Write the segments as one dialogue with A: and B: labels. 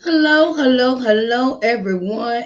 A: Hello, everyone.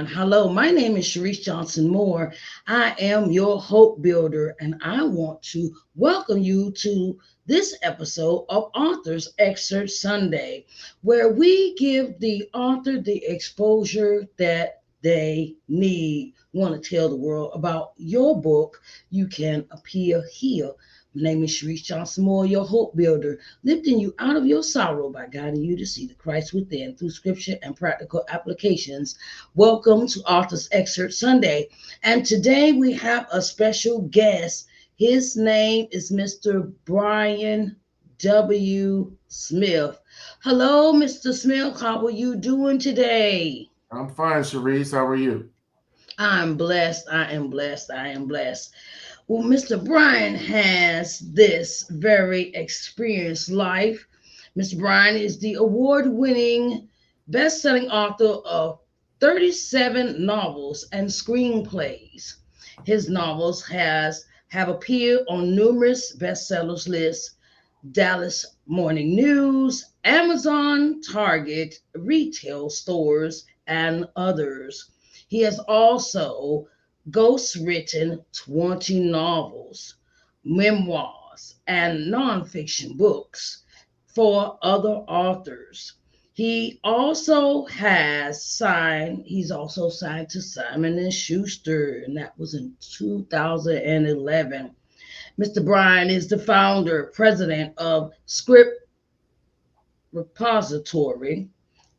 A: Hello, my name is Sharice Johnson Moore. I am your hope builder, and I want to welcome you to this episode of Authors Excerpt Sunday, where we give the author the exposure that they need. Want to tell the world about your book? You can appear here. My name is Sharice Johnson Moore, your hope builder, lifting you out of your sorrow by guiding you to see the Christ within through scripture and practical applications. Welcome to Author's Excerpt Sunday. And today we have a special guest. His name is Mr. Brian W. Smith. Hello, Mr. Smith. How are you doing today?
B: I'm fine, Sharice. How are you?
A: I'm blessed. I am blessed. Well, Mr. Bryan has this very experienced life. Mr. Bryan is the award winning best selling author of 37 novels and screenplays. His novels have appeared on numerous bestsellers lists, Dallas Morning News, Amazon, Target, retail stores, and others. He has also ghostwritten 20 novels, memoirs, and nonfiction books for other authors. He's also signed to Simon and Schuster, and that was in 2011. Mr. Bryan is the founder, president of Script Repository.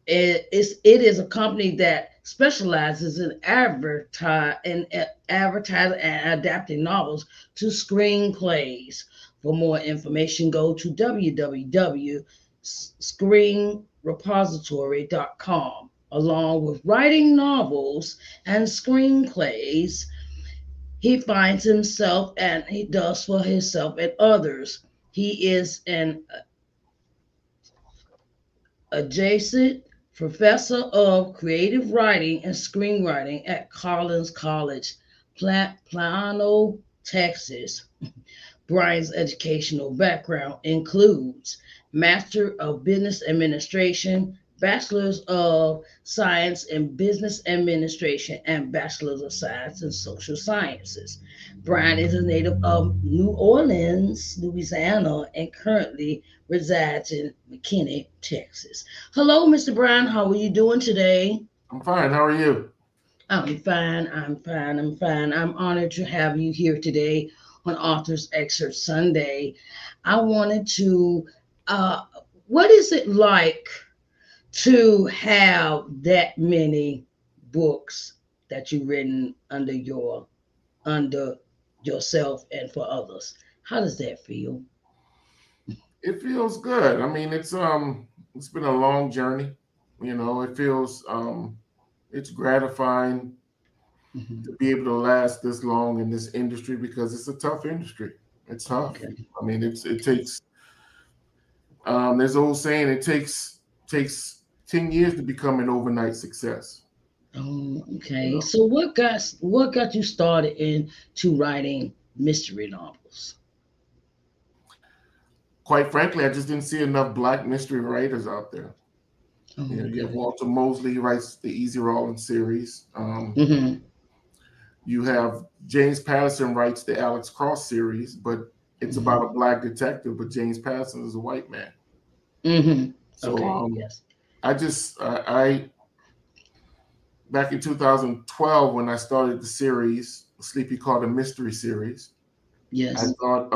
A: It is a company that specializes in advertising and adapting novels to screenplays. For more information, go to www.screenrepository.com. Along with writing novels and screenplays, he finds himself and he does for himself and others. He is an adjacent professor of creative writing and screenwriting at Collins College, Plano, Texas. Brian's educational background includes Master of Business Administration, Bachelor's of Science in Business Administration, and Bachelor's of Science in Social Sciences. Brian is a native of New Orleans, Louisiana, and currently resides in McKinney, Texas. Hello, Mr. Brian. How are you doing today?
B: I'm fine. How are you?
A: I'm fine. I'm honored to have you here today on Authors Excerpt Sunday. I wanted to, uh, what is it like to have that many books that you've written under yourself and for others? How does that feel?
B: It feels good. I mean, it's been a long journey. It feels it's gratifying
A: Mhm.
B: to be able to last this long in this industry because it's a tough industry. It's tough.
A: Okay.
B: I mean, it takes there's an old saying takes 10 years to become an overnight success. You
A: Okay.
B: know,
A: So what got you started into writing mystery novels?
B: quite frankly, I just didn't see enough black mystery writers out there. You have
A: Okay.
B: Walter Mosley who writes the Easy Rawlins series.
A: Mm-hmm.
B: You have James Patterson writes the Alex Cross series, but it's about
A: Mm-hmm.
B: a black detective, but James Patterson is a white man.
A: Mm-hmm.
B: So
A: Okay. Yes.
B: I back in 2012 when I started the series, Sleepy called a mystery series. I
A: Yes.
B: thought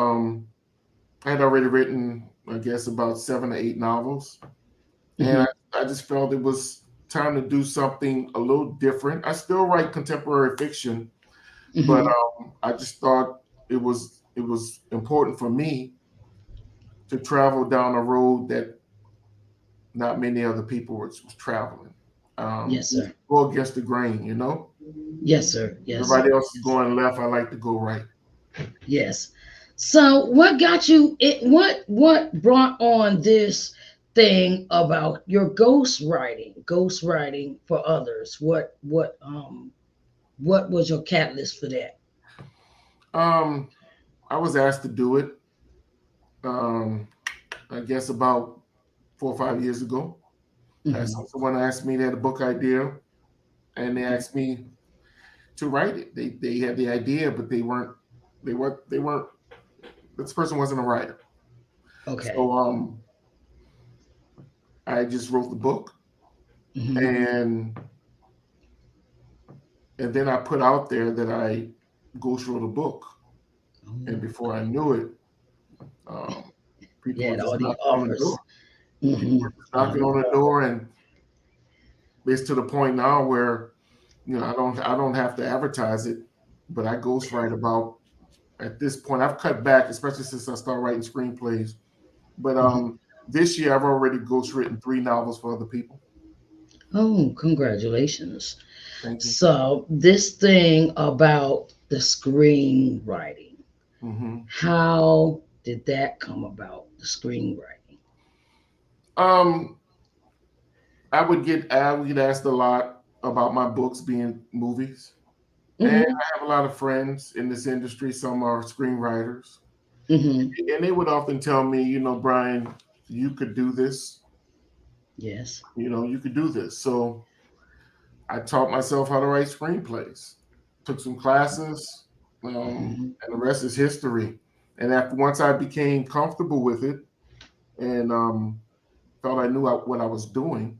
B: I had already written, I guess, about 7 or 8 novels, and
A: Mm-hmm.
B: I just felt it was time to do something a little different. I still write contemporary fiction, but
A: Mm-hmm.
B: I just thought it was important for me to travel down a road that not many other people was traveling.
A: Yes, sir.
B: Go against the grain, you know.
A: Yes, sir. Yes,
B: Everybody
A: sir.
B: else is going left. I like to go right.
A: Yes. So what got you it what brought on this thing about your ghostwriting for others? What was your catalyst for that?
B: Um, I was asked to do it. Um, I guess about 4 or 5 years ago.
A: Hmm.
B: Someone asked me, they had a book idea, and they asked me to write it. They had the idea, but they weren't. This person wasn't a writer.
A: Okay.
B: So I just wrote the book,
A: Hmm.
B: and then I put out there that I ghost wrote a book, and
A: Oh,
B: before I
A: okay.
B: knew it, um, people
A: You
B: were
A: had
B: just
A: all the
B: knocking on the door.
A: offers.
B: People
A: Hmm.
B: were just
A: All
B: knocking
A: the
B: on the
A: offers.
B: door, and it's to the point now where I don't have to advertise it, but I ghostwrite about. At this point, I've cut back, especially since I started writing screenplays. But
A: Hmm.
B: this year, I've already ghostwritten 3 novels for other people.
A: Oh, congratulations.
B: Thank you.
A: So, this thing about the screenwriting,
B: Hmm.
A: how did that come about? The screenwriting.
B: Um, I would get asked a lot about my books being movies, and
A: Hmm.
B: I have a lot of friends in this industry. Some are screenwriters,
A: Hmm.
B: and they would often tell me, Brian, you could do this.
A: Yes.
B: You could do this. So I taught myself how to write screenplays. Took some classes,
A: Hmm.
B: and the rest is history. And after once I became comfortable with it, and felt I knew what I was doing,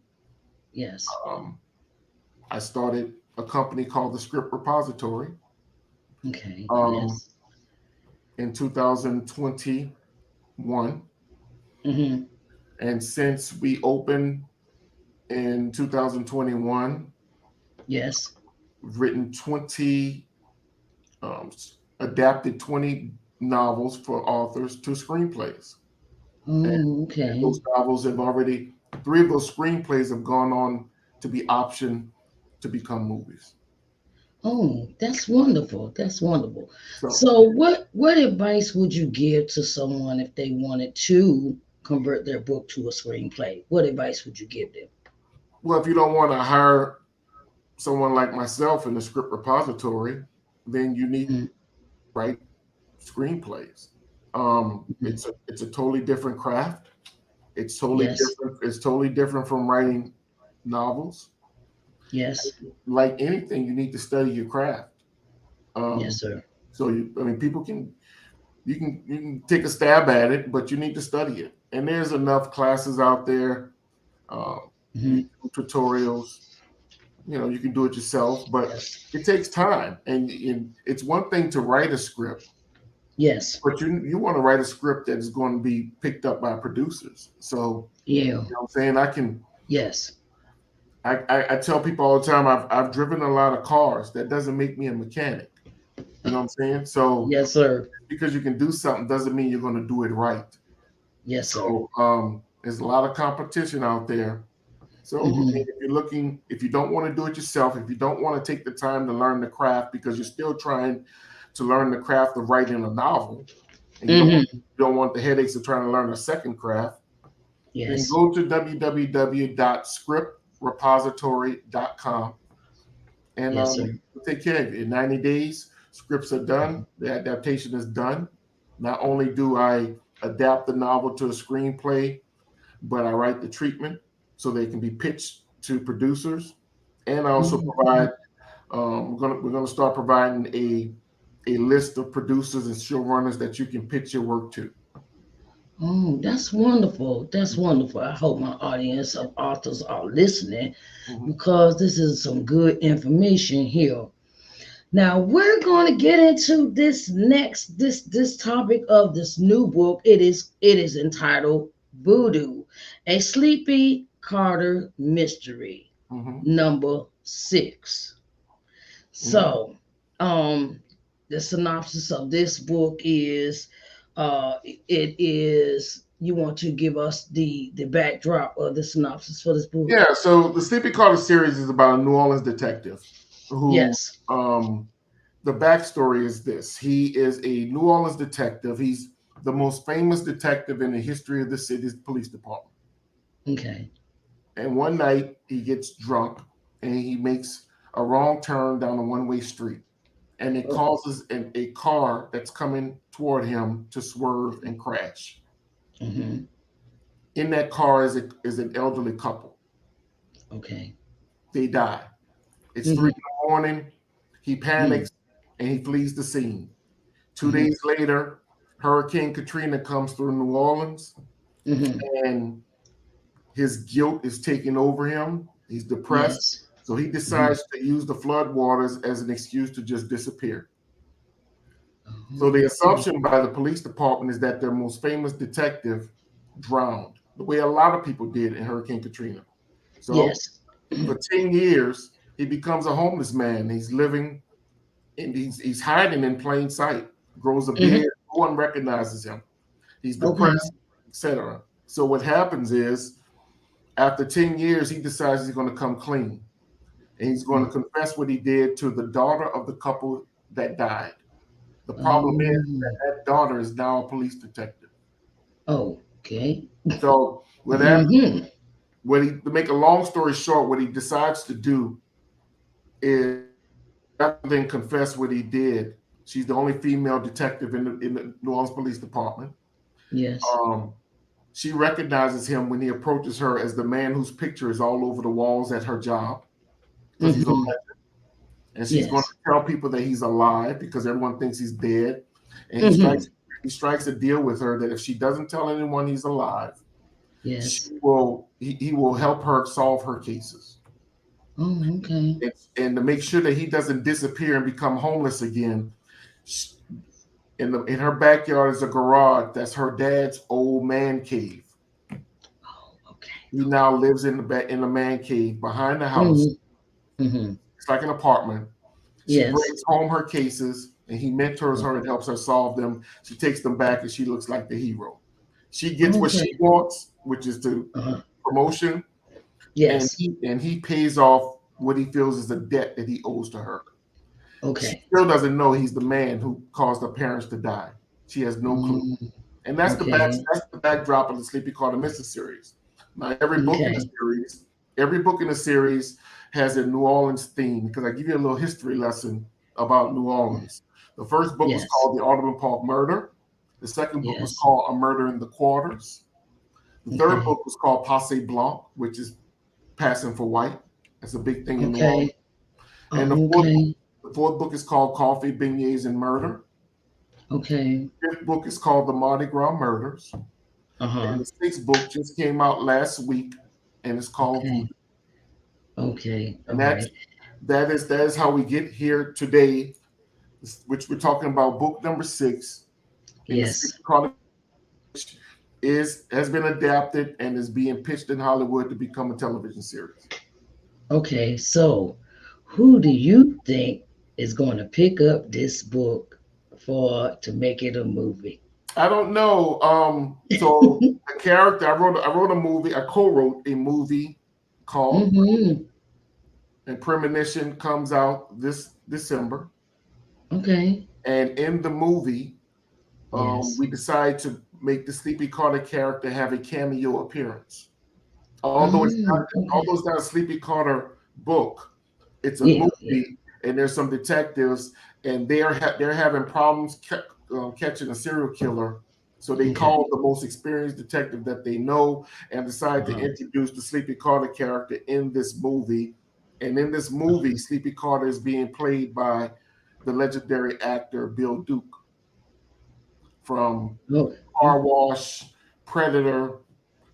A: Yes.
B: um, I started a company called the Script Repository
A: Okay.
B: um,
A: Yes.
B: in 2021.
A: Hmm.
B: And since we opened in 2021,
A: Yes.
B: written 20, um, adapted 20 novels for authors to screenplays. And
A: Oh, okay.
B: those novels have already, 3 of those screenplays have gone on to be optioned to become movies.
A: Oh, that's wonderful. That's wonderful.
B: So,
A: So, what advice would you give to someone if they wanted to convert their book to a screenplay? What advice would you give them?
B: well, if you don't want to hire someone like myself in the script repository, then you need to
A: Mhm.
B: write screenplays.
A: Mhm.
B: It's a totally different craft. It's totally
A: Yes.
B: different. It's totally different from writing novels.
A: Yes.
B: Like anything, you need to study your craft.
A: Yes,
B: Um,
A: sir.
B: I mean, people can you can take a stab at it, but you need to study it. And there's enough classes out there, uh,
A: Hmm.
B: YouTube tutorials. You can do it yourself, but
A: Yes.
B: it takes time. And it's one thing to write a script,
A: Yes.
B: but you want to write a script that is going to be picked up by producers. So,
A: Yeah.
B: what I'm saying,
A: Yes.
B: I tell people all the time, I've driven a lot of cars. That doesn't make me a mechanic. You know what I'm saying? So
A: Yes, sir.
B: because you can do something doesn't mean you're going to do it right.
A: Yes, sir.
B: So there's a lot of competition out there. So
A: Hmm.
B: if you don't want to do it yourself, if you don't want to take the time to learn the craft because you're still trying to learn the craft of writing a novel, and
A: Hmm.
B: you don't want the headaches of trying to learn a second craft, then
A: Yes.
B: go to www.scriptrepository.com, and
A: Yes, sir.
B: we'll take care of you. In 90 days, scripts are done,
A: Mhm.
B: the adaptation is done. Not only do I adapt the novel to a screenplay, but I write the treatment so they can be pitched to producers. And I also
A: Oh,
B: provide.
A: okay.
B: We're gonna start providing a list of producers and showrunners that you can pitch your work to.
A: Oh, that's wonderful. That's wonderful. I hope my audience of authors are listening
B: Mhm.
A: because this is some good information here. Now we're going to get into this topic of this new book. It is entitled Voodoo, a Sleepy Carter Mystery,
B: Mhm.
A: number 6.
B: Mhm.
A: So, um, the synopsis of this book is, it is. You want to give us the backdrop of the synopsis for this book?
B: Yeah. So the Sleepy Carter series is about a New Orleans detective who,
A: Yes.
B: the backstory is this: he is a New Orleans detective. He's the most famous detective in the history of the city's police department.
A: Okay.
B: And one night he gets drunk and he makes a wrong turn down a one-way street, and it
A: Oh.
B: causes a car that's coming toward him to swerve and crash.
A: Hmm.
B: In that car is an elderly couple.
A: Okay.
B: They die. It's 3
A: Mm-hmm.
B: in the morning. He
A: Mm-hmm.
B: panics and he flees the scene. 2
A: Mm-hmm.
B: days later, Hurricane Katrina comes through New Orleans,
A: Mm-hmm.
B: and his guilt is taking over him. He's depressed.
A: Yes.
B: So he
A: Mm-hmm.
B: decides to use the flood waters as an excuse to just disappear. So the
A: Mm-hmm.
B: assumption by the police department is that their most famous detective drowned, the way a lot of people did in Hurricane Katrina. So
A: Yes.
B: for 10 years, he becomes a homeless man. He's living and he's hiding in plain sight, grows a
A: Mm-hmm.
B: beard, no one recognizes him. He's
A: Okay.
B: depressed, etc. So what happens is after 10 years, he decides he's going to come clean and he's going to
A: Mm.
B: confess what he did to the daughter of the couple that died. The problem is
A: Oh.
B: that daughter is now a police detective.
A: Okay.
B: So what happened,
A: Mm-hmm.
B: to make a long story short, what he decides to do is rather than confess what he did, she's the only female detective in the New Orleans Police Department.
A: Yes.
B: Um, she recognizes him when he approaches her as the man whose picture is all over the walls at her job because he's a
A: Mm-hmm.
B: legend. And she's going
A: Yes.
B: to tell people that he's alive because everyone thinks he's dead. And
A: Mm-hmm.
B: he strikes a deal with her that if she doesn't tell anyone he's alive,
A: Yes.
B: he will help her solve her cases.
A: Oh, okay.
B: And to make sure that he doesn't disappear and become homeless again, in her backyard is a garage that's her dad's old man cave.
A: Oh, okay.
B: He now lives in the man cave behind the house.
A: Mm-hmm. Mm-hmm.
B: It's like an apartment. She
A: Yes.
B: brings home her cases and he mentors
A: Oh,
B: her and helps her solve them. She takes them back and she looks like the hero. She gets what she
A: okay.
B: wants, which is to
A: Uh-huh.
B: promotion, and
A: Yes.
B: he pays off what he feels is a debt that he owes to her. She
A: Okay.
B: still doesn't know he's the man who caused her parents to die. She has no clue.
A: Mm,
B: And
A: okay.
B: that's the backdrop of the Sleepy Carter Mystery series. Now
A: Okay.
B: every book in the series has a New Orleans theme because I give you a little history lesson about New Orleans. The first book was
A: Yes.
B: called The Audubon Park Murder. The second book was
A: Yes.
B: called A Murder in the Quarters. The third
A: Okay.
B: book was called Passe Blanc, which is passing for white. That's a big thing in New Orleans.
A: Okay.
B: And
A: Okay.
B: the fourth book is called Coffee, Beignets, and Murder.
A: Okay.
B: The fifth book is called The Mardi Gras Murders. And
A: Uh-huh.
B: the sixth book just came out last week, and it's called
A: Okay.
B: Voodoo.
A: Okay.
B: And
A: All right.
B: that is how we get here today, which we're talking about book number 6 in the
A: Yes.
B: Sleepy Carter is has been adapted and is being pitched in Hollywood to become a television series.
A: Okay. So, who do you think is going to pick up this book for to make it a movie?
B: I don't know. So the character I wrote a movie. I co-wrote a movie called
A: Mm-hmm.
B: and Premonition comes out this December.
A: Okay.
B: And in the movie,
A: Yes.
B: we decided to make the Sleepy Carter character have a cameo appearance.
A: Okay.
B: Although it's not a Sleepy Carter book, it's a
A: Yeah. Yeah.
B: movie, and there's some detectives, and they're having problems catching a serial killer. So they
A: Okay.
B: called the most experienced detective that they know and decided to
A: Uh-huh.
B: introduce the Sleepy Carter character in this movie. And in this movie, Sleepy Carter is being played by the legendary actor Bill Duke from
A: Oh.
B: Car Wash, Predator,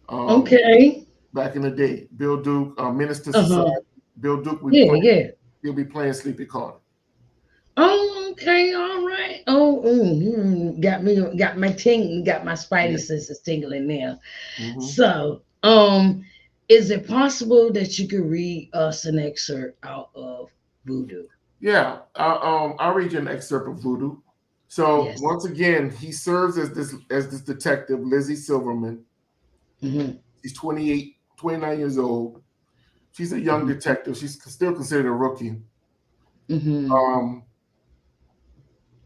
B: um,
A: Okay.
B: back in the day. Bill Duke, Minister Society.
A: Uh-huh.
B: Bill Duke,
A: Yeah. Yeah.
B: he'll be playing Sleepy Carter.
A: Oh, okay, all right. Oh, got my spidey
B: Yeah.
A: senses tingling now.
B: Hmm.
A: So, is it possible that you could read us an excerpt out of Voodoo?
B: Yeah. I'll read you an excerpt of Voodoo. So
A: Yes.
B: once again, he serves as this detective, Lizzie Silverman.
A: Mm-hmm.
B: She's 28, 29 years old. She's a young
A: Mm-hmm.
B: detective. She's still considered a rookie.
A: Mm-hmm.
B: Um,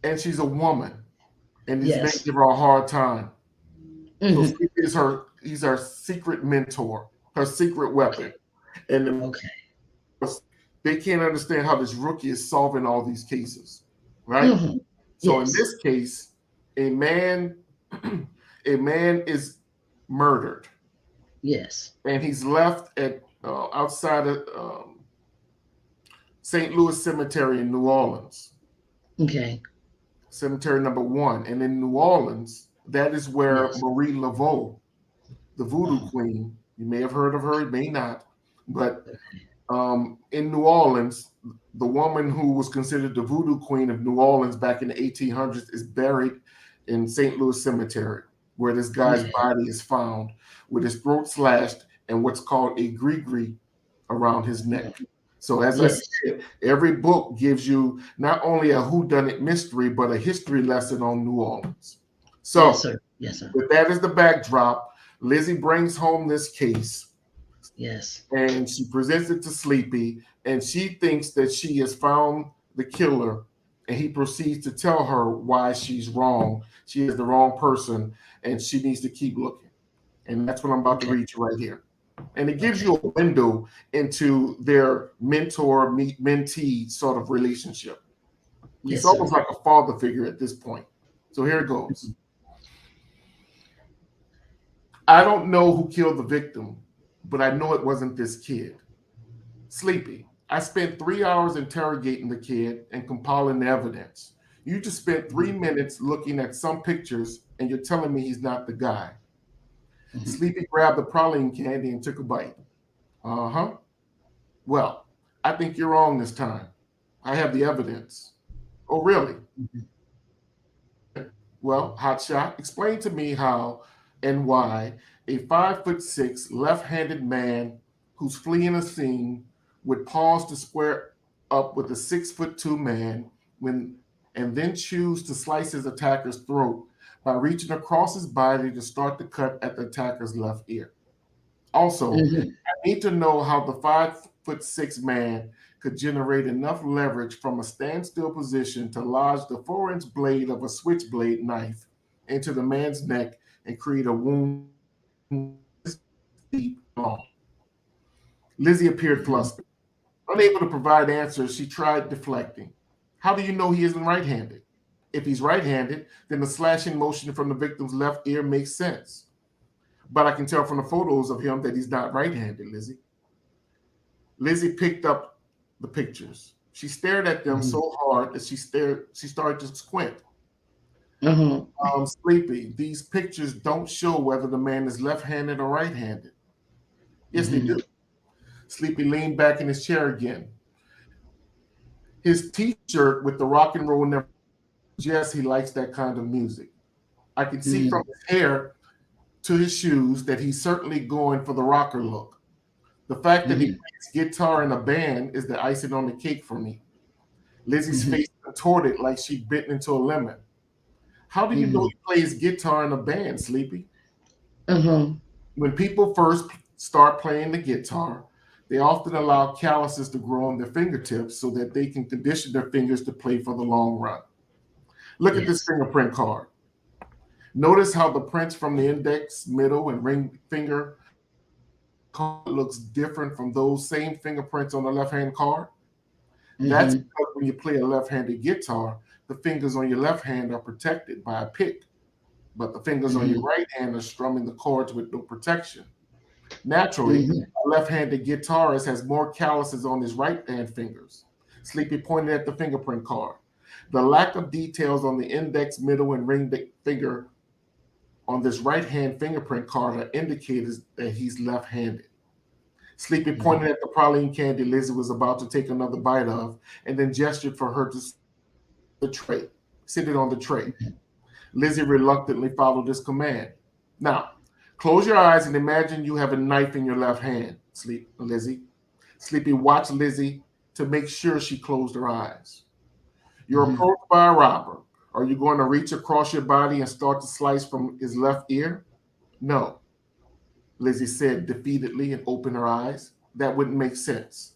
B: and she's a woman, and these men
A: Yes.
B: give her a hard time. So
A: Mm-hmm.
B: Sleepy is he's her secret mentor, her secret weapon. And of
A: Okay.
B: course, they can't understand how this rookie is solving all these cases, right?
A: Mm-hmm.
B: So in
A: Yes.
B: this case, a man, a man is murdered,
A: Yes.
B: and he's left at outside of St. Louis Cemetery in New Orleans,
A: Okay.
B: cemetery number one. And in New Orleans, that is where
A: Yes.
B: Marie Laveau, the Voodoo
A: Oh,
B: Queen, you may have heard of her, you may not, but in New Orleans, the woman who was considered the Voodoo Queen of New Orleans back in the 1800s is buried in St. Louis Cemetery, where this guy's
A: okay.
B: body is found with his throat slashed and what's called a gris-gris around his neck. So, as I
A: Yes.
B: said, every book gives you not only a whodunit mystery, but a history lesson on New Orleans.
A: Yes,
B: So,
A: sir. Yes, sir.
B: with that as the backdrop, Lizzie brings home this case
A: Yes.
B: and she presents it to Sleepy, and she thinks that she has found the killer, and he proceeds to tell her why she's wrong. She is the wrong person, and she needs to keep looking. And that's what I'm about to
A: Okay.
B: read you right here. And it gives
A: Okay.
B: you a window into their mentor mentee sort of relationship. He's
A: Yes,
B: almost
A: sir.
B: like a father figure at this point. So here it goes. I don't know who killed the victim, but I know it wasn't this kid. Sleepy. I spent 3 hours interrogating the kid and compiling the evidence. You just spent 3 minutes looking at some pictures and you're telling me he's not the guy.
A: Mhm.
B: Sleepy grabbed the praline candy and took a bite. Uh huh. Well, I think you're wrong this time. I have the evidence. Oh, really?
A: Mhm.
B: Well, Hotshot, explain to me how and why a 5'6" left-handed man who's fleeing a scene would pause to square up with a 6'2" man when and then choose to slice his attacker's throat by reaching across his body to start the cut at the attacker's left ear. Also,
A: Mhm.
B: I need to know how the 5'6" man could generate enough leverage from a standstill position to lodge the 4-inch blade of a switchblade knife into the man's neck and create a wound deep and long. Lizzie appeared
A: Mhm.
B: flustered. Unable to provide answers, she tried deflecting. How do you know he isn't right handed? If he's right handed, then the slashing motion from the victim's left ear makes sense. But I can tell from the photos of him that he's not right handed, Lizzie. Lizzie picked up the pictures. She stared at them
A: Mhm.
B: so hard that she started to squint.
A: Uh-huh.
B: Sleepy. These pictures don't show whether the man is left-handed or right-handed. Yes, they
A: Mhm.
B: do. Sleepy leaned back in his chair again. His T-shirt with the rock and roll never suggests he likes that kind of music. I can see from
A: Mhm.
B: his hair to his shoes that he's certainly going for the rocker look. The fact that he
A: Mhm.
B: plays guitar in a band is the icing on the cake for me. Lizzie's
A: Mhm.
B: face contorted like she'd bitten into a lemon. How do you know
A: Mhm.
B: he plays guitar in a band, Sleepy?
A: Uh-huh.
B: When people first start playing the guitar, they often allow calluses to grow on their fingertips so that they can condition their fingers to play for the long run. Look at this
A: Yes.
B: fingerprint card. Notice how the prints from the index, middle, and ring finger card looks different from those same fingerprints on the left-hand card? That's
A: Mhm.
B: because when you play a left-handed guitar, the fingers on your left hand are protected by a pick, but the fingers on your
A: Mhm.
B: right hand are strumming the chords with no protection. Naturally,
A: Mhm.
B: a left-handed guitarist has more calluses on his right-hand fingers. Sleepy pointed at the fingerprint card. The lack of details on the index, middle, and ring finger on this right-hand fingerprint card are indicators that he's left-handed. Sleepy
A: Mhm.
B: pointed at the praline candy Lizzie was about to take another bite of, and then gestured for her to the tray, sit it on the tray. Lizzie reluctantly followed this command. Now, close your eyes and imagine you have a knife in your left hand, Lizzie. Sleepy watched Lizzie to make sure she closed her eyes. You're
A: Mhm.
B: approached by a robber. Are you going to reach across your body and start to slice from his left ear? No, Lizzie said defeatedly and opened her eyes. That wouldn't make sense.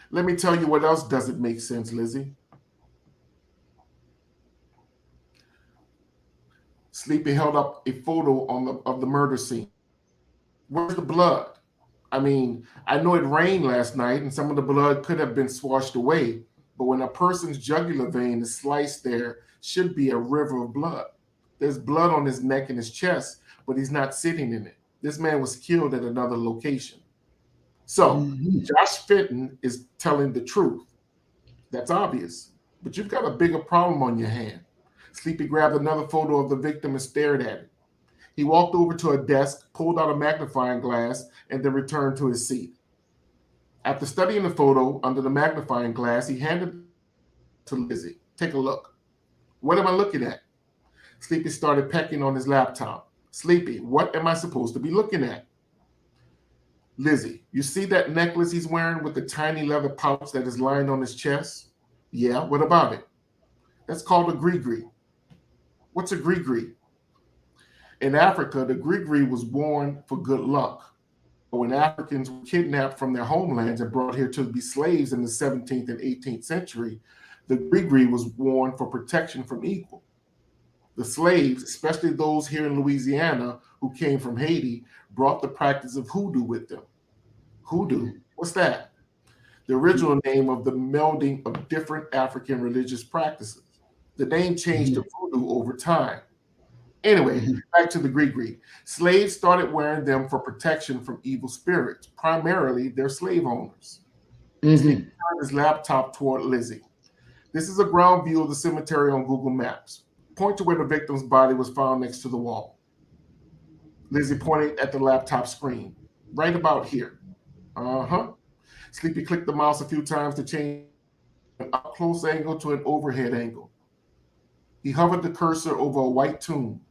B: Let me tell you what else doesn't make sense, Lizzie. Sleepy held up a photo of the murder scene. Where's the blood? I mean, I know it rained last night and some of the blood could have been swashed away, but when a person's jugular vein is sliced, there should be a river of blood. There's blood on his neck and his chest, but he's not sitting in it. This man was killed at another location. So
A: Mhm.
B: Josh Fenton is telling the truth. That's obvious. But you've got a bigger problem on your hand. Sleepy grabbed another photo of the victim and stared at it. He walked over to a desk, pulled out a magnifying glass, and then returned to his seat. After studying the photo under the magnifying glass, he handed the glass to Lizzie. Take a look. What am I looking at? Sleepy started pecking on his laptop. Sleepy, what am I supposed to be looking at? Lizzie, you see that necklace he's wearing with the tiny leather pouch that is lying on his chest? Yeah, what about it? That's called a gree. What's a gree? In Africa, the gree was worn for good luck. But when Africans were kidnapped from their homelands and brought here to be slaves in the 17th and 18th century, the gree was worn for protection from evil. The slaves, especially those here in Louisiana who came from Haiti, brought the practice of hoodoo with them. Hoodoo? What's that? The original name of the melding of different African religious practices. The name changed to
A: Mhm.
B: voodoo over time. Anyway,
A: Mhm.
B: back to the gree. Slaves started wearing them for protection from evil spirits, primarily their slave owners. Sleepy
A: Mhm.
B: turned his laptop toward Lizzie. This is a ground view of the cemetery on Google Maps. Point to where the victim's body was found next to the wall. Lizzie pointed at the laptop screen. Right about here. Uh huh. Sleepy clicked the mouse a few times to change the view from an up close angle to an overhead angle. He hovered the cursor over a white tomb.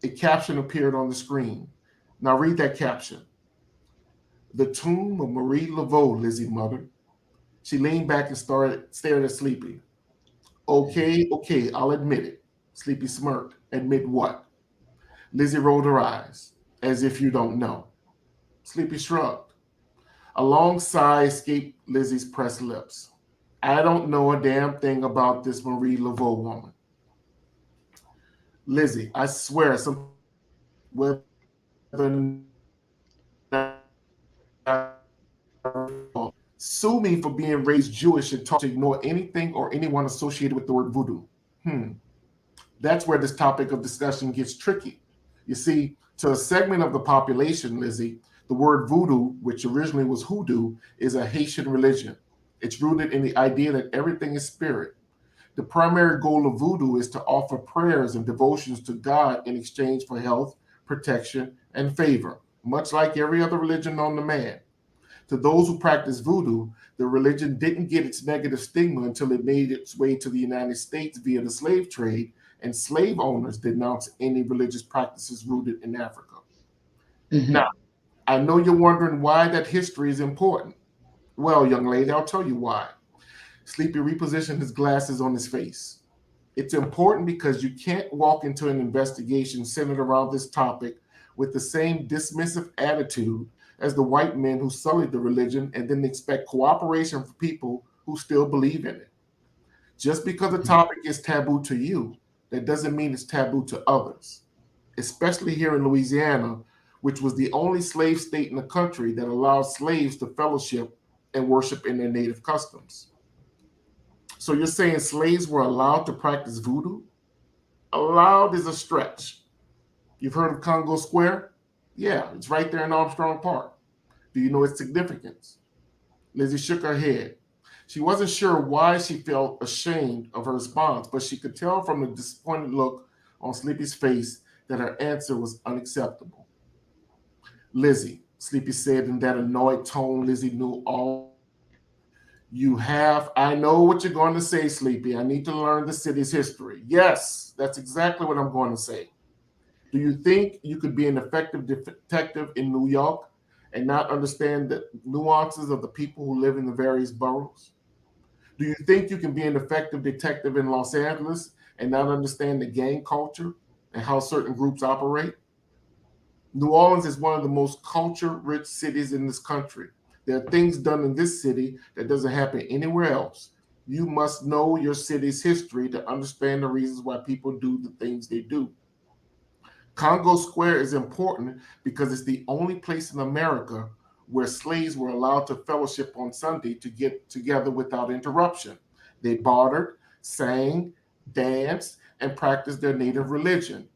B: A caption appeared on the screen. Now read that caption. The tomb of Marie Laveau, Lizzie muttered. She leaned back and stared at Sleepy. Okay, I'll admit it. Sleepy smirked. Admit what? Lizzie rolled her eyes. As if you don't know. Sleepy shrugged. A long sigh escaped Lizzie's pressed lips. I don't know a damn thing about this Marie Laveau woman. Lizzie, I swear something wrong with you, whether or not you want to admit it. Sue me for being raised Jewish and taught to ignore anything or anyone associated with the word voodoo. Hmm. That's where this topic of discussion gets tricky. You see, to a segment of the population, Lizzie, the word voodoo, which originally was hoodoo, is a Haitian religion. It's rooted in the idea that everything is spirit. The primary goal of voodoo is to offer prayers and devotions to God in exchange for health, protection, and favor, much like every other religion known to man. To those who practice voodoo, the religion didn't get its negative stigma until it made its way to the United States via the slave trade, and slave owners denounced any religious practices rooted in Africa. Now,
A: Mhm.
B: I know you're wondering why that history is important. Well, young lady, I'll tell you why. Sleepy repositioned his glasses on his face. It's important because you can't walk into an investigation centered around this topic with the same dismissive attitude as the white men who sullied the religion and then expect cooperation from people who still believe in it. Just because a
A: Mhm.
B: topic is taboo to you, that doesn't mean it's taboo to others, especially here in Louisiana, which was the only slave state in the country that allowed slaves to fellowship and worship in their native customs. So you're saying slaves were allowed to practice voodoo? Allowed is a stretch. You've heard of Congo Square? Yeah, it's right there in Armstrong Park. Do you know its significance? Lizzie shook her head. She wasn't sure why she felt ashamed of her response, but she could tell from the disappointed look on Sleepy's face that her answer was unacceptable. Lizzie, Sleepy said in that annoyed tone Lizzie knew all too well. I know what you're going to say, Sleepy. I need to learn the city's history. Yes, that's exactly what I'm going to say. Do you think you could be an effective detective in New York and not understand the nuances of the people who live in the various boroughs? Do you think you can be an effective detective in Los Angeles and not understand the gang culture and how certain groups operate? New Orleans is one of the most culture rich cities in this country. There are things done in this city that doesn't happen anywhere else. You must know your city's history to understand the reasons why people do the things they do. Congo Square is important because it's the only place in America where slaves were allowed to fellowship on Sunday to get together without interruption. They bartered, sang, danced, and practiced their native religion.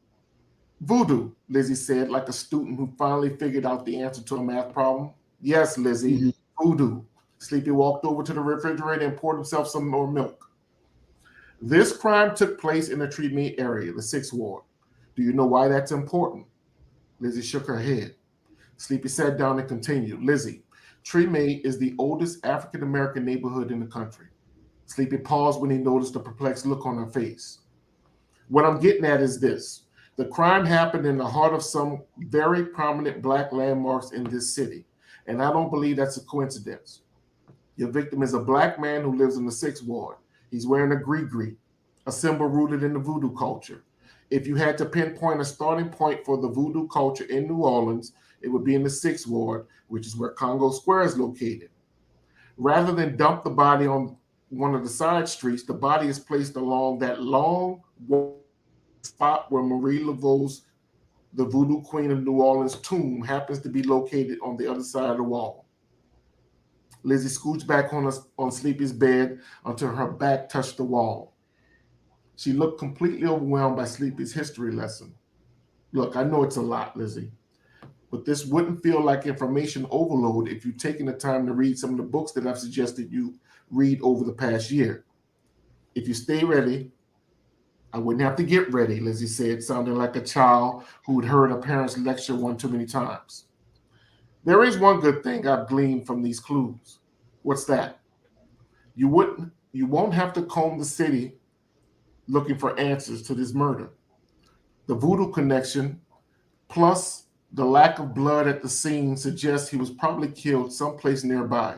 B: Voodoo, Lizzie said, like a student who finally figured out the answer to a math problem. Yes, Lizzie,
A: Mhm.
B: voodoo. Sleepy walked over to the refrigerator and poured himself some more milk. This crime took place in the treatment area, the Sixth Ward. Do you know why that's important? Lizzie shook her head. Sleepy sat down and continued. Lizzie, Tree May is the oldest African American neighborhood in the country. Sleepy paused when he noticed the perplexed look on her face. What I'm getting at is this: the crime happened in the heart of some very prominent black landmarks in this city, and I don't believe that's a coincidence. Your victim is a black man who lives in the Sixth Ward. He's wearing a gris-gris, a symbol rooted in the voodoo culture. If you had to pinpoint a starting point for the voodoo culture in New Orleans, it would be in the Sixth Ward, which is where Congo Square is located. Rather than dump the body on one of the side streets, the body is placed along that long spot where Marie Laveau's, the voodoo queen of New Orleans, tomb happens to be located on the other side of the wall. Lizzie scooched back on Sleepy's bed until her back touched the wall. She looked completely overwhelmed by Sleepy's history lesson. Look, I know it's a lot, Lizzie, but this wouldn't feel like information overload if you've taken the time to read some of the books that I've suggested you read over the past year. If you stay ready, I wouldn't have to get ready, Lizzie said, sounding like a child who had heard a parent's lecture one too many times. There is one good thing I've gleaned from these clues. What's that? You won't have to comb the city looking for answers to this murder. The voodoo connection plus the lack of blood at the scene suggests he was probably killed someplace nearby.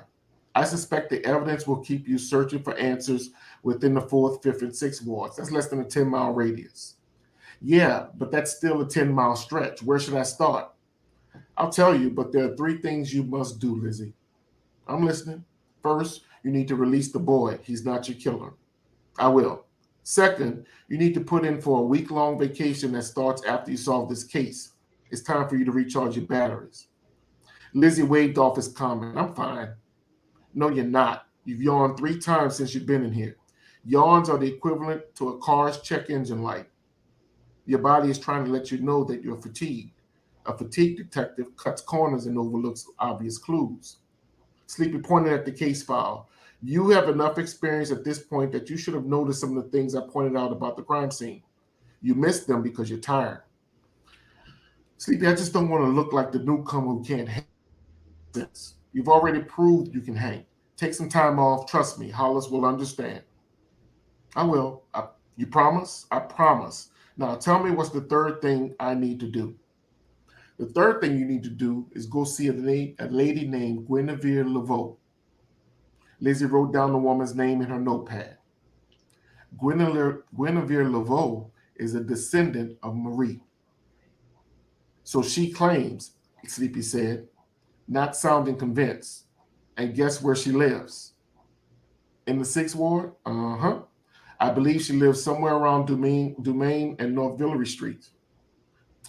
B: I suspect the evidence will keep you searching for answers within the 4th, 5th, and 6th wards. That's less than a 10-mile radius. Yeah, but that's still a 10-mile stretch. Where should I start? I'll tell you, but there are 3 things you must do, Lizzie. I'm listening. First, you need to release the boy. He's not your killer. I will. Second, you need to put in for a week-long vacation that starts after you solve this case. It's time for you to recharge your batteries. Lizzie waved off his comment. I'm fine. No, you're not. You've yawned 3 times since you've been in here. Yawns are the equivalent to a car's check engine light. Your body is trying to let you know that you're fatigued. A fatigue detective cuts corners and overlooks obvious clues. Sleepy pointed at the case file. You have enough experience at this point that you should have noticed some of the things I pointed out about the crime scene. You missed them because you're tired. Sleepy, I just don't want to look like the newcomer who can't hang sense. You've already proved you can hang. Take some time off. Trust me, Hollis will understand. I will. You promise? I promise. Now tell me what's the third thing I need to do. The third thing you need to do is go see a lady named Guinevere Laveau. Lizzie wrote down the woman's name in her notepad. Guinevere Laveau is a descendant of Marie. So she claims, Sleepy said, not sounding convinced. And guess where she lives? In the Sixth Ward? Uh-huh. I believe she lives somewhere around Dumaine and North Villery Street.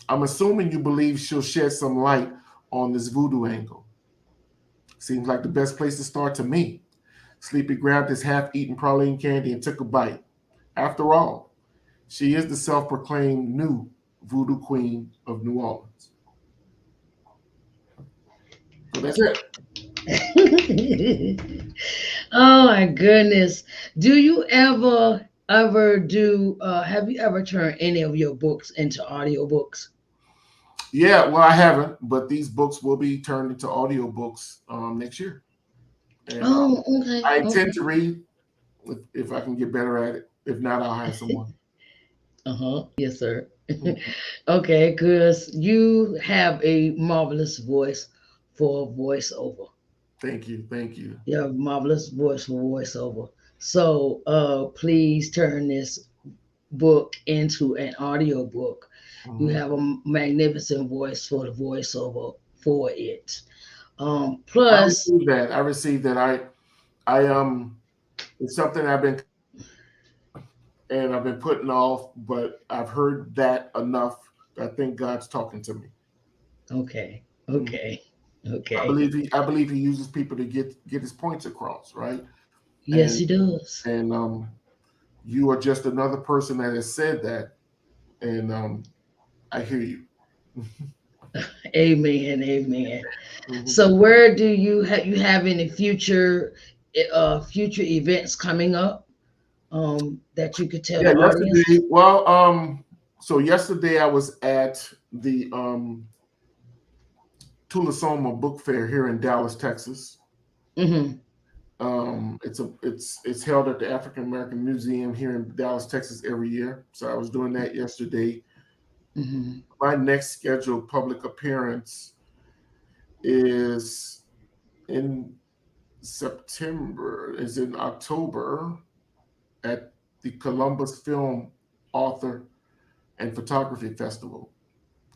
B: I'm assuming you believe she'll shed some light on this voodoo angle. Seems like the best place to start to me. Sleepy grabbed his half-eaten praline candy and took a bite. After all, she is the self-proclaimed new voodoo queen of New Orleans. So that's it.
A: Oh my goodness. Do you ever do have you ever turned any of your books into audiobooks?
B: Yeah, well, I haven't, but these books will be turned into audiobooks next year. And
A: Oh, okay.
B: I intend
A: Okay.
B: to read if I can get better at it. If not, I'll hire someone.
A: Uh-huh. Yes, sir.
B: Mhm.
A: Okay, cuz you have a marvelous voice for voiceover.
B: Thank you. Thank you.
A: You have a marvelous voice for voiceover. So, please turn this book into an audio book. You
B: Mhm.
A: have a magnificent voice for the voiceover for it.
B: I
A: Plus,
B: received that. I received that. I it's something and I've been putting off, but I've heard that enough. I think God's talking to me.
A: okay,
B: Mhm.
A: okay, okay.
B: I believe he uses people to get his points across, right?
A: Yes,
B: And
A: he does.
B: and you are just another person that has said that, and I hear you.
A: Amen. Amen.
B: Mhm.
A: So where do you have any future events coming up that you could tell
B: Yeah,
A: the audience?
B: yesterday. Well, so yesterday I was at the Tulasoma Book Fair here in Dallas, Texas.
A: Mm-hmm.
B: It's held at the African American Museum here in Dallas, Texas every year. So I was doing that yesterday.
A: Mm-hmm.
B: My next scheduled public appearance is in September, is in October at the Columbus Film Author and Photography Festival.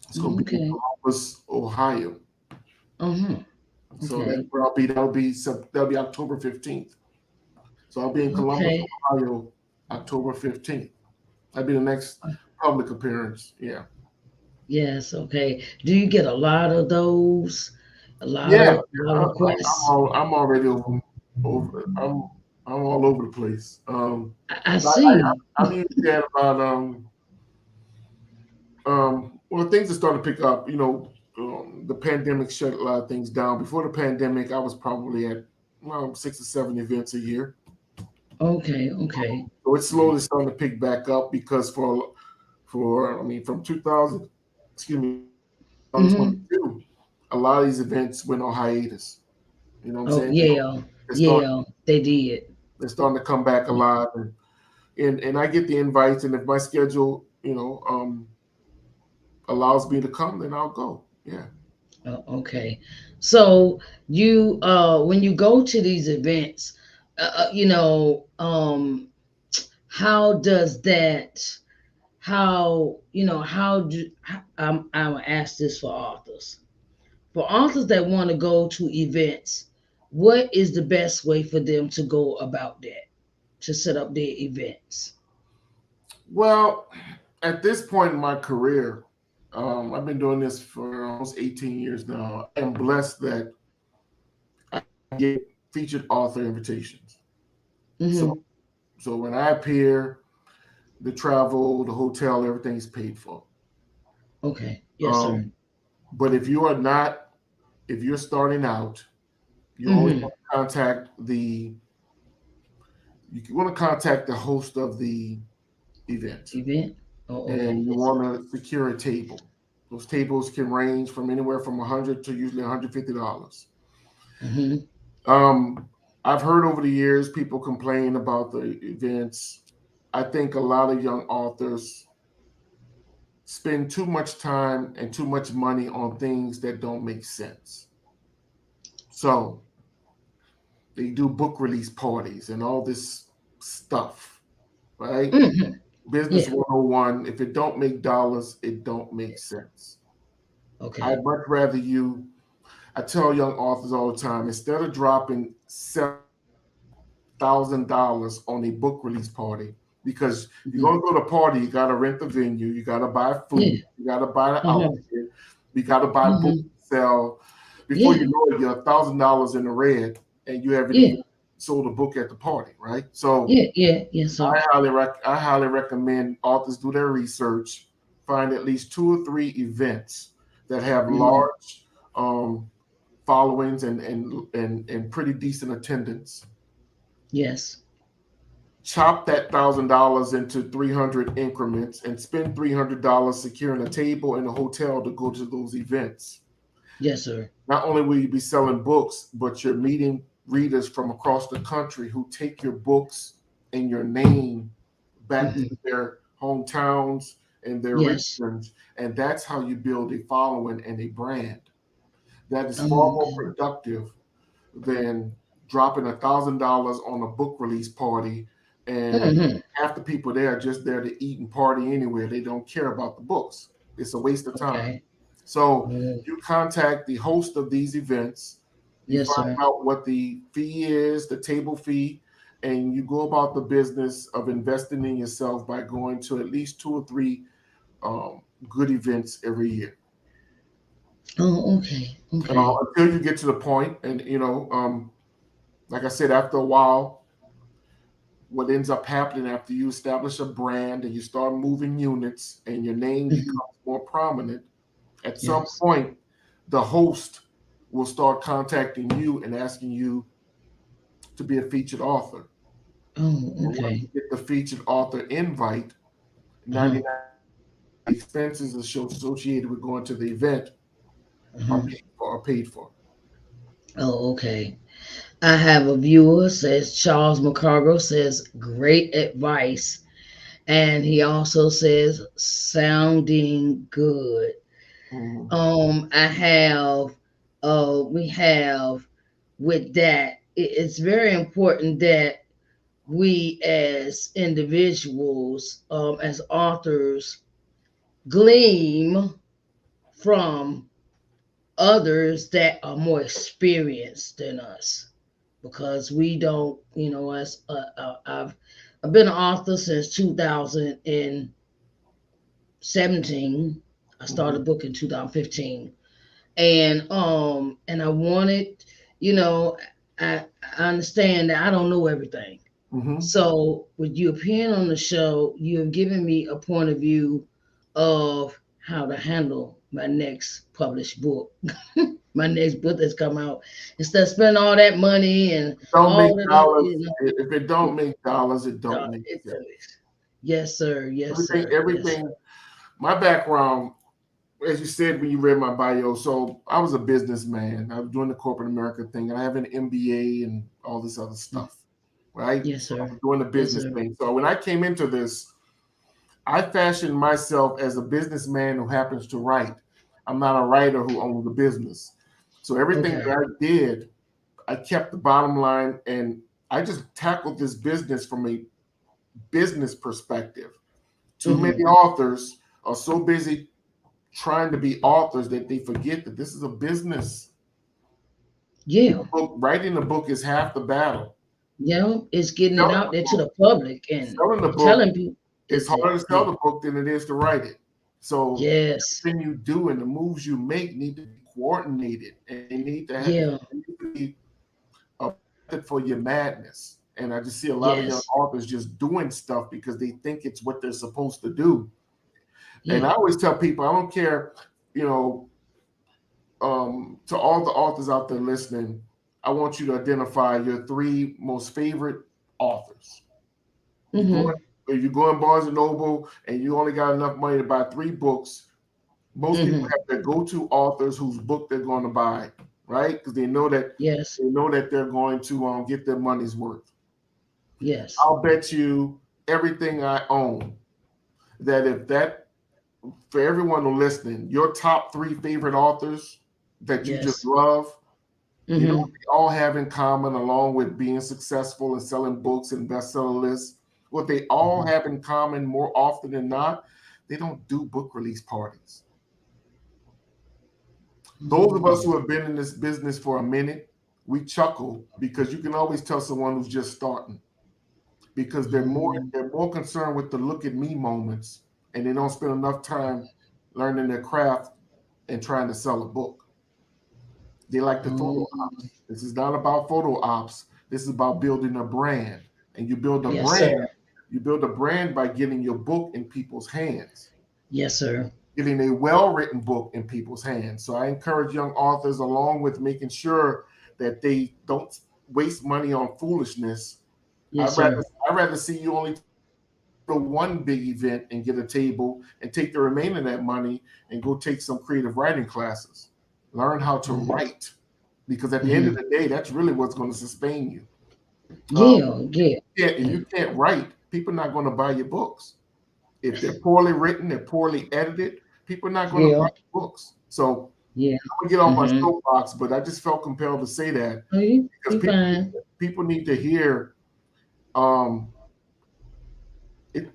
B: It's going to be in
A: Okay.
B: Columbus, Ohio.
A: Uh-huh.
B: So that's
A: Okay.
B: where I'll be. That'll be October 15th. So I'll be in Columbus,
A: Okay.
B: Ohio, October 15th. That'll be the next public appearance. Yeah.
A: Yes, okay. Do you get a lot of those? A lot
B: Yeah.
A: of a lot of requests?
B: I'm already I'm all over the place.
A: I
B: I,
A: see.
B: I'm usually at about well, things are starting to pick up. The pandemic shut a lot of things down. Before the pandemic, I was probably at 6 or 7 events a year.
A: Okay, okay.
B: So it's slowly starting to pick back up because for I mean from 2000, excuse me, from
A: Mm-hmm.
B: 2022, a lot of these events went on hiatus. You know what I'm
A: Oh
B: saying?
A: yeah,
B: They're starting
A: yeah, they did.
B: they're starting to come back alive, and I get the invites, and if my schedule allows me to come, then I'll go. Yeah.
A: Oh, okay. So you when you go to these events, how does that how do I'm gonna ask this for authors. For authors that want to go to events, what is the best way for them to go about that, to set up their events?
B: Well, at this point in my career, I've been doing this for almost 18 years now. I am blessed that I get featured author invitations. So,
A: Mm-hmm.
B: so when I appear, the travel, the hotel, everything is paid for.
A: Okay. Yes, sir.
B: Um, but if you're starting out, you always
A: Mm-hmm.
B: want to want to contact the host of the event,
A: Event. Oh, okay.
B: and you
A: Yes, sir.
B: want to secure a table. Those tables can range from anywhere from 100 to usually $150.
A: Mm-hmm.
B: Um, I've heard over the years people complain about the events. I think a lot of young authors spend too much time and too much money on things that don't make sense. So they do book release parties and all this stuff, right?
A: Mm-hmm.
B: Business
A: Yeah.
B: 101. If it don't make dollars, it don't make sense.
A: Okay.
B: I'd much rather you, I tell young authors all the time, instead of dropping $7,000 on a book release party, because if you're
A: Mm-hmm.
B: going to go to a party, you got to rent the venue, you got to buy food,
A: Yeah.
B: you got to buy the
A: Uh-huh.
B: outfit, you got to buy books
A: Mm-hmm.
B: to sell. Before
A: Yeah.
B: you know it, you're $1,000 in the red, and you haven't
A: Yeah.
B: even sold a book at the party, right? So
A: Yeah. Yeah. Yes, sir.
B: I highly recommend authors do their research, find at least 2 or 3 events that have
A: Mm-hmm.
B: large um, followings and pretty decent attendance.
A: Yes.
B: Chop that $1,000 into 300 increments and spend $300 securing a table and a hotel to go to those events.
A: Yes, sir.
B: Not only will you be selling books, but you're meeting readers from across the country who take your books and your name back to
A: Mm-hmm.
B: their hometowns and their
A: Yes.
B: regions. And that's how you build a following and a brand. That is far
A: Oh,
B: more
A: okay.
B: productive than dropping $1,000 on a book release party, and
A: Mm-hmm.
B: half the people there are just there to eat and party anyway. They don't care about the books. It's a waste of time.
A: Okay.
B: So
A: Oh,
B: you contact the host of these events, you
A: yes,
B: find
A: sir.
B: out what the fee is, the table fee, and you go about the business of investing in yourself by going to at least 2 or 3 good events every year.
A: Oh, okay. Okay.
B: Until you get to the point, and like I said, after a while, what ends up happening after you establish a brand and you start moving units and your name
A: Mm-hmm.
B: becomes more prominent At some
A: Yes.
B: point, the host will start contacting you and asking you to be a featured author.
A: Oh,
B: And once
A: okay.
B: you get the featured author invite,
A: Uh-huh.
B: 99% of the expenses associated with going to the event are
A: Uh-huh.
B: paid for.
A: Oh, okay. I have a viewer says Charles McCargo says great advice, and he also says sounding good.
B: Mhm.
A: I have we have with that it's very important that we as individuals, as authors, glean from others that are more experienced than us, because we don't, as I've been an author since 2017. I started
B: Mhm.
A: a book in 2015, and I wanted, you know, I understand that I don't know everything.
B: Mhm.
A: So with you appearing on the show, you have given me a point of view of how to handle my next published book, my next book that's come out. Instead of spending all that money and
B: Don't make
A: all of that,
B: dollars. If it don't make dollars, it don't make
A: it's
B: sense.
A: yes, sir, yes,
B: Everything,
A: sir, yes,
B: everything. My background, as you said when you read my bio, so I was a businessman. I was doing the corporate America thing, and I have an MBA and all this other
A: sir.
B: stuff, right?
A: Yes,
B: So I
A: sir,
B: was doing the
A: yes,
B: business
A: sir.
B: thing. So when I came into this, I fashioned myself as a businessman who happens to write. I'm not a writer who owns a business. So everything that
A: Okay.
B: I did, I kept the bottom line, and I just tackled this business from a business perspective. Too many
A: Mm-hmm.
B: authors are so busy trying to be authors that they forget that this is a business.
A: Yeah.
B: Writing a book is half the battle.
A: It's getting it
B: Selling
A: out
B: the
A: there to
B: book,
A: the public and
B: selling the book,
A: telling people
B: it's
A: is it.
B: harder to sell
A: Yeah.
B: the book than it is to write it. So
A: Yes.
B: everything you do and the moves you make need to be coordinated, and they need to have
A: Yeah.
B: they need to be a method for your madness. And I just see a lot of young
A: Yes.
B: authors just doing stuff because they think it's what they're supposed to do. And
A: Yeah.
B: I always tell people, I don't care, you know, to all the authors out there listening, I want you to identify your three most favorite authors. You go
A: Mm-hmm.
B: if you go in Barnes and Noble and you only got enough money to buy three books, most people
A: Mm-hmm.
B: have their go-to authors whose book they're going to buy, right? Because
A: Yes.
B: they know that they're going to get their money's worth.
A: Yes.
B: I'll bet you everything I own that if that for everyone who's listening, your top three favorite authors that you just
A: Yes.
B: love, you know what
A: Mm-hmm.
B: they all have in common, along with being successful and selling books and bestseller lists? What they all
A: Mm-hmm.
B: have in common more often than not, they don't do book release parties. Those of us
A: Mm-hmm.
B: who have been in this business for a minute, we chuckle because you can always tell someone who's just starting because
A: Mm-hmm.
B: they're more concerned with the look at me moments, and they don't spend enough time learning their craft and trying to sell a book. They like the photo
A: Oh,
B: ops. This is not about photo ops. This is about building a brand. And
A: yes, sir.
B: you build a brand by getting your book in people's hands,
A: Yes, sir.
B: getting a well-written book in people's hands. So I encourage young authors, along with making sure that they don't waste money on foolishness.
A: Yes,
B: I'd rather
A: sir.
B: I'd rather see you only go to one big event and get a table and take the remainder of that money and go take some creative writing classes. Learn how to
A: Mm-hmm.
B: write because at the end of
A: Mm-hmm.
B: the day, that's really what's going to sustain you. Um,
A: Yeah. Yeah.
B: if
A: Yeah.
B: you can't write, people are not going to buy your books. If they're poorly written, they're poorly edited, people are not going to buy
A: Yeah.
B: your books. So
A: Yeah.
B: I'm gonna get off my
A: Mm-hmm.
B: soapbox, but I just felt compelled to say that
A: Oh,
B: because
A: you fine.
B: people need to hear. Um, it,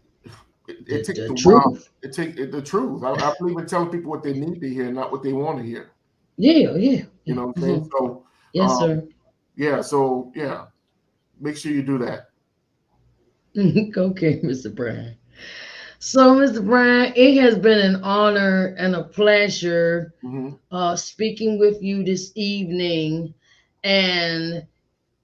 B: it takes
A: The
B: a while.
A: truth.
B: The truth. I believe in telling people what they need to hear, not what they want to hear.
A: Yeah. Yeah.
B: You
A: Yeah.
B: know what I'm saying?
A: Mm-hmm.
B: So,
A: Yes,
B: um,
A: sir.
B: yeah. So yeah, make sure you do that.
A: Okay, Mr. Brian. So, Mr. Brian, it has been an honor and a pleasure
B: Hmm.
A: speaking with you this evening. And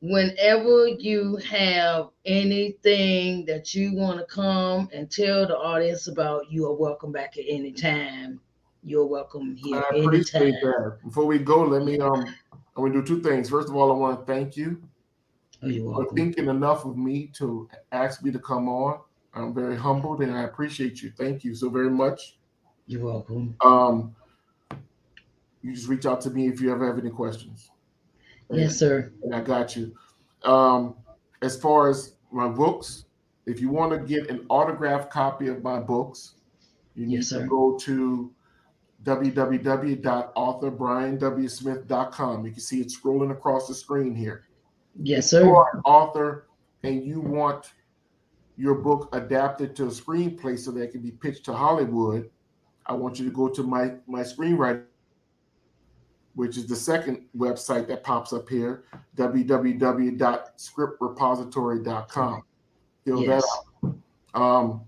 A: whenever you have anything that you want to come and tell the audience about, you are welcome back at any time. You're welcome
B: I
A: here
B: appreciate
A: anytime.
B: that. Before we go, let
A: Yeah.
B: me I want to do two things. First of all, I want to thank you
A: Oh, you're
B: for
A: welcome.
B: thinking enough of me to ask me to come on. I'm very humbled and I appreciate you. Thank you so very much.
A: You're welcome.
B: Um, you just reach out to me if you ever have any questions, and,
A: Yes, sir.
B: and I got you. Um, as far as my books, if you want to get an autographed copy of my books, you
A: Yes,
B: need to
A: sir.
B: go to www.authorbrianwsmith.com. You can see it scrolling across the screen here. If
A: Yes,
B: you
A: sir.
B: are an author and you want your book adapted to a screenplay so that it can be pitched to Hollywood, I want you to go to my screenwriting website, which is the second website that pops up here, www.scriptrepository.com. Fill that
A: Yes.
B: out.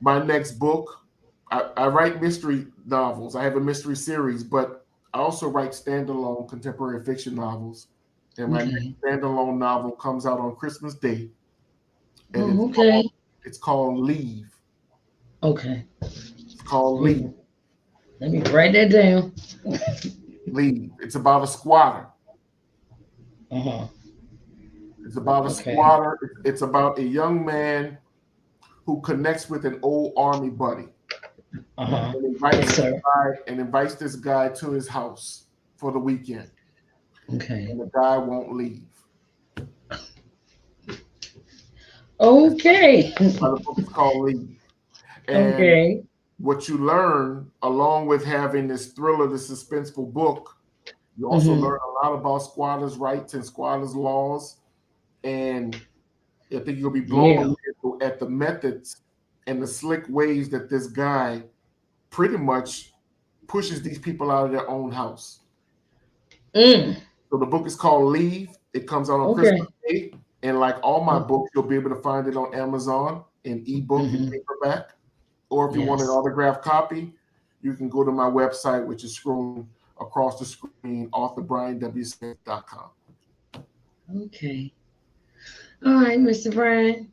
B: My next book, I write mystery novels. I have a mystery series, but I also write standalone contemporary fiction novels. And my next
A: Okay.
B: standalone novel comes out on Christmas Day, and
A: Oh, okay.
B: it's called Leave.
A: Okay.
B: It's called
A: Let
B: Leave.
A: me let me write that down.
B: Leave. It's about a squatter.
A: Uh-huh.
B: It's about a
A: Okay.
B: squatter. It's about a young man who connects with an old army buddy
A: Uh-huh.
B: and
A: Yes, sir.
B: invites this guy to his house for the weekend.
A: Okay.
B: And the guy won't leave.
A: Okay.
B: Why the book is called Leave. And
A: Okay.
B: what you learn, along with having this thriller, this suspenseful book, you also
A: Mm-hmm.
B: learn a lot about squatters' rights and squatters' laws. And I think you'll be blown
A: Yeah.
B: away at the methods and the slick ways that this guy pretty much pushes these people out of their own house.
A: Mm.
B: So the book is called Leave. It comes out on Christmas
A: Okay.
B: Day. And like all my
A: Oh.
B: books, you'll be able to find it on Amazon in ebook and
A: Mm-hmm.
B: paperback. Or if you want an
A: Yes.
B: autographed copy, you can go to my website, which is scrolling across the screen, authorbrianwsmith.com.
A: Okay. All right, Mr. Brian.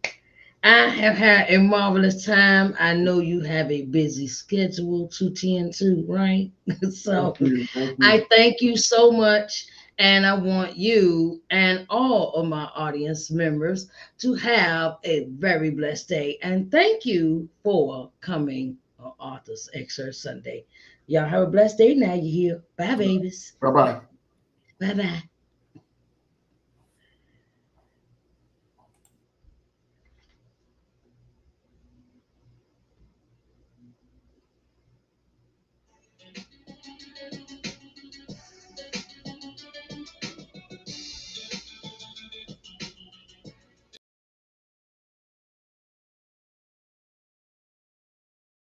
A: I have had a marvelous time. I know you have a busy schedule to tend to, right?
B: Thank
A: So
B: you. Thank you.
A: I thank you so much. And I want you and all of my audience members to have a very blessed day. And thank you for coming on Author's Excerpt Sunday. Y'all have a blessed day now. You hear? Bye, babies.
B: Bye bye.
A: Bye bye.